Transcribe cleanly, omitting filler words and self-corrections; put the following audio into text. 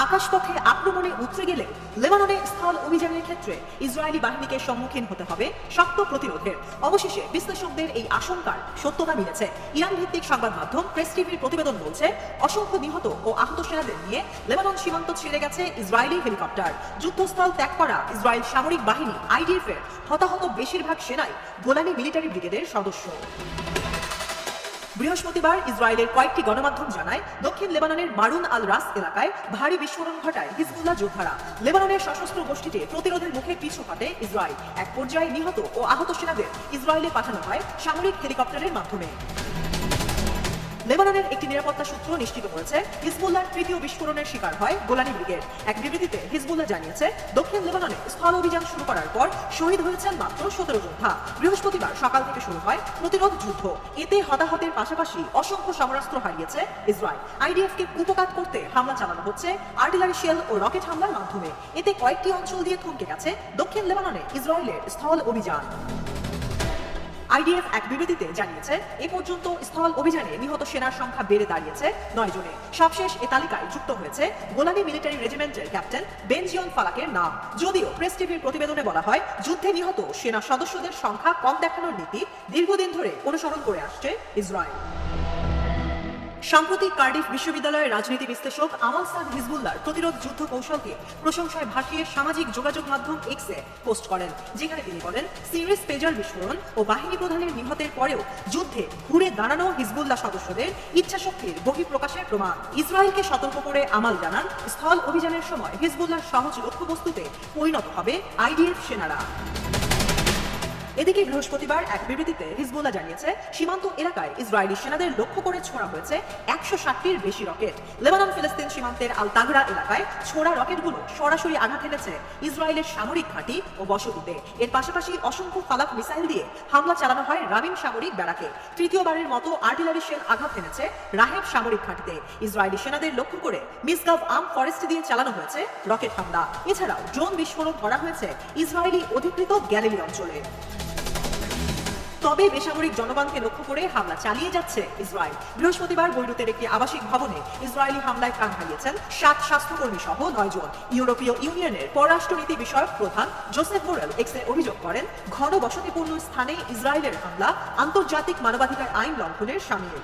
আকাশপথে আক্রমণে উতরে গেলে লেবাননে স্থল অভিযানের ক্ষেত্রে ইসরায়েলি বাহিনীকে সম্মুখীন হতে হবে শক্ত প্রতিরোধের। অবশেষে বিশ্লেষকদের এই আশঙ্কার সত্যতা মিলেছে। ইরান ভিত্তিক সংবাদ মাধ্যম প্রেস টিভির প্রতিবেদন বলছে, অসংখ্য নিহত ও আহত সেনাদের নিয়ে লেবানন সীমান্ত ছেড়ে গেছে ইসরায়েলি হেলিকপ্টার। যুদ্ধস্থল ত্যাগ করা ইসরায়েল সামরিক বাহিনী আইডিএফ এর হতাহত বেশিরভাগ সেনাই গোলানি মিলিটারি ব্রিগেডের সদস্য। বৃহস্পতিবার ইসরায়েলের কয়েকটি গণমাধ্যম জানায়, দক্ষিণ লেবাননের মারুন আল রাস এলাকায় ভারী বিস্ফোরণ ঘটায় হিজবুল্লাহ যোদ্ধারা। লেবাননের সশস্ত্র গোষ্ঠীটি প্রতিরোধের মুখে পিছু হটে ইসরায়েল। এক পর্যায়ে নিহত ও আহত সেনাদের ইসরায়েলে পাঠানো হয় সামরিক হেলিকপ্টারের মাধ্যমে। লেবাননের একটি নিরাপত্তা সূত্র নিশ্চিত করেছে, হিজবুল্লাহর তৃতীয় বিস্ফোরণের শিকার হয় গোলানি ব্রিগেড। এক বিবৃতিতে হিজবুল্লাহ জানিয়েছে, দক্ষিণ লেবাননে স্থল অভিযান শুরু করার পর শহীদ হয়েছেন মাত্র 17 যোদ্ধা। বৃহস্পতিবার সকাল থেকে শুরু হয় প্রতিরোধ যুদ্ধ। এতে হতাহতের পাশাপাশি অসংখ্য সমরাস্ত্র হারিয়েছে ইসরায়েল। আইডিএফকে কুপকাত করতে হামলা চালানো হচ্ছে আর্টিলারি শেল ও রকেট হামলার মাধ্যমে। এতে কয়েকটি অঞ্চল দিয়ে থমকে গেছে দক্ষিণ লেবাননে ইসরায়েলের স্থল অভিযান। আইডিএফ এক বিবৃতিতে জানিয়েছে, এ পর্যন্ত স্থল অভিযানে নিহত সেনার সংখ্যা বেড়ে দাঁড়িয়েছে 9 জনে। সবশেষ এ তালিকায় যুক্ত হয়েছে গোলানি মিলিটারি রেজিমেন্টের ক্যাপ্টেন বেনজিয়ন ফালাকের নাম। যদিও প্রেস টিভির প্রতিবেদনে বলা হয়, যুদ্ধে নিহত সেনা সদস্যদের সংখ্যা কম দেখানোর নীতি দীর্ঘদিন ধরে অনুসরণ করে আসছে ইসরায়েল। সাম্প্রতিক কার্ডিফ বিশ্ববিদ্যালয়ের রাজনীতি বিশ্লেষক আমাল সাদ হিজবুল্লাহর প্রতিরোধ যুদ্ধ কৌশলকে প্রশংসায় ভাসিয়ে সামাজিক যোগাযোগ মাধ্যম এক্সে পোস্ট করেন, যেখানে তিনি বলেন, সিরিজ পেজার বিস্ফোরণ ও বাহিনী প্রধানের নিহতের পরেও যুদ্ধে ঘুরে দাঁড়ানো হিজবুল্লাহ সদস্যদের ইচ্ছাশক্তির বহিঃপ্রকাশের প্রমাণ। ইসরায়েলকে সতর্ক করে আমাল জানান, স্থল অভিযানের সময় হিজবুল্লাহর সহজ লক্ষ্যবস্তুতে পরিণত হবে আইডিএফ সেনারা। এদিকে বৃহস্পতিবার এক বিবৃতিতে হিজবুল্লাহ জানিয়েছে, সীমান্ত এলাকায় ইসরায়েলি সেনাদের লক্ষ্য করে ছোড়া হয়েছে 160টির বেশি রকেট। লেবানন ফিলিস্তিন সীমান্তের আল তাগরা এলাকায় ছোড়া রকেটগুলো সরাসরি আঘাত এনেছে ইসরায়েলের সামরিক ঘাঁটি ও বসতিতে। এর পাশাপাশি অসংখ্য ফালাক মিসাইল দিয়ে হামলা চালানো হয় রাবিন সামরিক ব্যারাকে। তৃতীয়বারের মতো আর্টিলারি শেল আঘাত এনেছে রাহেব সামরিক ঘাঁটিতে। ইসরায়েলি সেনাদের লক্ষ্য করে মিসগাভ আর্ম ফরেস্ট দিয়ে চালানো হয়েছে রকেট হামলা। এছাড়াও ড্রোন বিস্ফোরণ করা হয়েছে ইসরায়েলি অধিকৃত গ্যালিলি অঞ্চলে। তবে বেসামরিক জনগণকে লক্ষ্য করে হামলা চালিয়ে যাচ্ছে ইসরায়েল। বৃহস্পতিবার বৈরুতের একটি আবাসিক ভবনে ইসরায়েলি হামলায় প্রাণ হারিয়েছেন 7 স্বাস্থ্যকর্মী সহ 9 জন। ইউরোপীয় ইউনিয়নের পররাষ্ট্রনীতি বিষয়ক প্রধান জোসেফ বোরেল এক্সে অভিযোগ করেন, ঘন বসতিপূর্ণ স্থানে ইসরায়েলের হামলা আন্তর্জাতিক মানবাধিকার আইন লঙ্ঘনের শামিল।